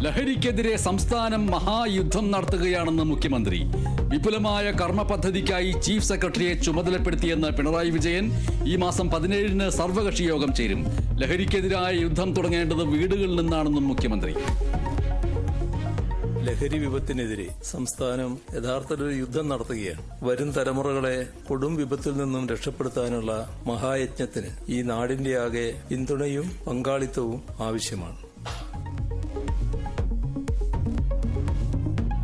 ലഹരിക്കെതിരെ സംസ്ഥാനം മഹായുദ്ധം നടത്തുകയാണെന്ന് മുഖ്യമന്ത്രി. വിപുലമായ കർമ്മ പദ്ധതിക്കായി ചീഫ് സെക്രട്ടറിയെ ചുമതലപ്പെടുത്തിയെന്ന് പിണറായി വിജയൻ. ഈ മാസം 17-ന് സർവകക്ഷി യോഗം ചേരും. ലഹരിക്കെതിരായ യുദ്ധം തുടങ്ങേണ്ടത് വീടുകളിൽ നിന്നാണെന്നും മുഖ്യമന്ത്രി. ലഹരി വിപത്തിനെതിരെ സംസ്ഥാനം യഥാർത്ഥത്തിൽ ഒരു യുദ്ധം നടത്തുകയാണ്. വരും തലമുറകളെ കൊടും വിപത്തിൽ നിന്നും രക്ഷപ്പെടുത്താനുള്ള മഹായജ്ഞത്തിന് ഈ നാടിന്റെ ആകെ പിന്തുണയും പങ്കാളിത്തവും ആവശ്യമാണ്.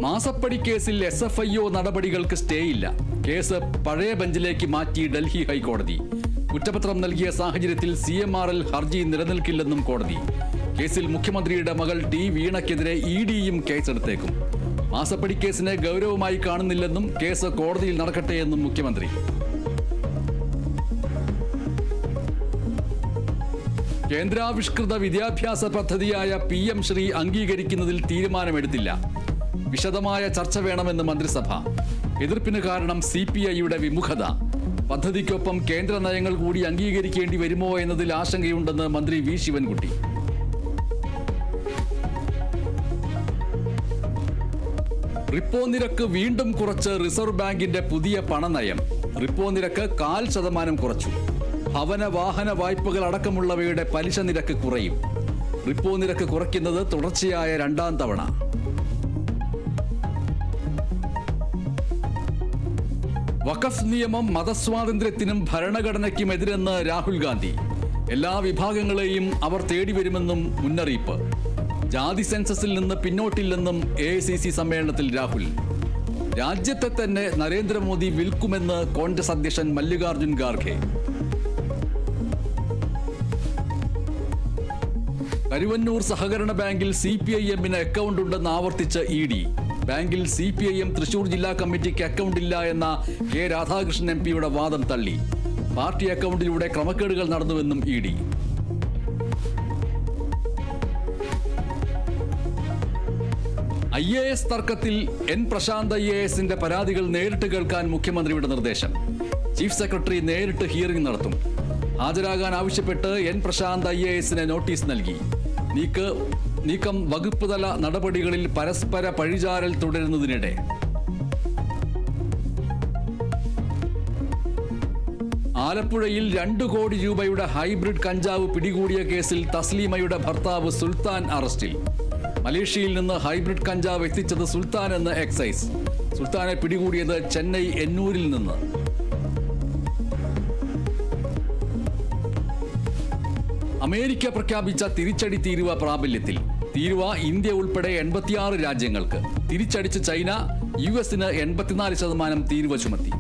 മാസപ്പടി കേസിൽ SFIO നടപടികൾക്ക് സ്റ്റേയില്ല. കേസ് പഴയ ബെഞ്ചിലേക്ക് മാറ്റി ഡൽഹി ഹൈക്കോടതി. കുറ്റപത്രം നൽകിയ സാഹചര്യത്തിൽ CMRL ഹർജി നിലനിൽക്കില്ലെന്നും കോടതി. കേസിൽ മുഖ്യമന്ത്രിയുടെ മകൾ T വീണയ്ക്കെതിരെ EDയും കേസെടുത്തേക്കും. മാസപ്പടി കേസിനെ ഗൗരവമായി കാണുന്നില്ലെന്നും കേസ് കോടതിയിൽ നടക്കട്ടെയെന്നും മുഖ്യമന്ത്രി. കേന്ദ്രാവിഷ്കൃത വിദ്യാഭ്യാസ പദ്ധതിയായ PM ശ്രീ അംഗീകരിക്കുന്നതിൽ തീരുമാനമെടുത്തില്ല. വിശദമായ ചർച്ച വേണമെന്ന് മന്ത്രിസഭ. എതിർപ്പിന് കാരണം CPIയുടെ വിമുഖത. പദ്ധതിക്കൊപ്പം കേന്ദ്ര നയങ്ങൾ കൂടി അംഗീകരിക്കേണ്ടി വരുമോ എന്നതിൽ ആശങ്കയുണ്ടെന്ന് മന്ത്രി V ശിവൻകുട്ടി. റിപ്പോ നിരക്ക് വീണ്ടും കുറച്ച് റിസർവ് ബാങ്കിന്റെ പുതിയ പണനയം. റിപ്പോ നിരക്ക് 0.5% കുറച്ചു. ഭവന വാഹന വായ്പകൾ അടക്കമുള്ളവയുടെ പലിശ നിരക്ക് കുറയും. റിപ്പോ നിരക്ക് കുറയ്ക്കുന്നത് തുടർച്ചയായ 2ാം തവണ. വഖഫ് നിയമം മതസ്വാതന്ത്ര്യത്തിനും ഭരണഘടനയ്ക്കും എതിരെന്ന് രാഹുൽ ഗാന്ധി. എല്ലാ വിഭാഗങ്ങളെയും അവർ തേടിവരുമെന്നും മുന്നറിയിപ്പ്. ജാതി സെൻസസിൽ നിന്ന് പിന്നോട്ടില്ലെന്നും AICC സമ്മേളനത്തിൽ രാഹുൽ. രാജ്യത്തെ തന്നെ നരേന്ദ്രമോദി വിൽക്കുമെന്ന് കോൺഗ്രസ് അധ്യക്ഷൻ മല്ലികാർജുൻ ഖാർഗെ. കരുവന്നൂർ സഹകരണ ബാങ്കിൽ CPIMന് അക്കൗണ്ട് ഉണ്ടെന്ന് ആവർത്തിച്ച് ED. ബാങ്കിൽ CPIM തൃശൂർ ജില്ലാ കമ്മിറ്റിക്ക് അക്കൗണ്ടില്ല എന്ന K രാധാകൃഷ്ണൻ MPയുടെ വാദം തള്ളി. പാർട്ടി അക്കൗണ്ടിലൂടെ ക്രമക്കേടുകൾ നടന്നുവെന്നും ED. IAS തർക്കത്തിൽ N പ്രശാന്ത് IASന്റെ പരാതികൾ നേരിട്ട് കേൾക്കാൻ മുഖ്യമന്ത്രിയുടെ നിർദ്ദേശം. ചീഫ് സെക്രട്ടറി നേരിട്ട് ഹിയറിംഗ് നടത്തും. ഹാജരാകാൻ ആവശ്യപ്പെട്ട് N പ്രശാന്ത് IASന് നോട്ടീസ് നൽകി. നീക്കം വകുപ്പ് തല നടപടികളിൽ പരസ്പര പഴിചാരൽ തുടരുന്നതിനിടെ ആലപ്പുഴയിൽ 2 കോടി രൂപയുടെ ഹൈബ്രിഡ് കഞ്ചാവ് പിടികൂടിയ കേസിൽ തസ്ലീമയുടെ ഭർത്താവ് സുൽത്താൻ അറസ്റ്റിൽ. മലേഷ്യയിൽ നിന്ന് ഹൈബ്രിഡ് കഞ്ചാവ് എത്തിച്ചത് സുൽത്താൻ എന്ന് എക്സൈസ്. സുൽത്താനെ പിടികൂടിയത് ചെന്നൈ എന്നൂരിൽ നിന്ന്. അമേരിക്ക പ്രഖ്യാപിച്ച തിരിച്ചടി തീരുവ പ്രാബല്യത്തിൽ. തീരുവ ഇന്ത്യ ഉൾപ്പെടെ 86 രാജ്യങ്ങൾക്ക്. തിരിച്ചടിച്ച് ചൈന. US 84% തീരുവ ചുമത്തി.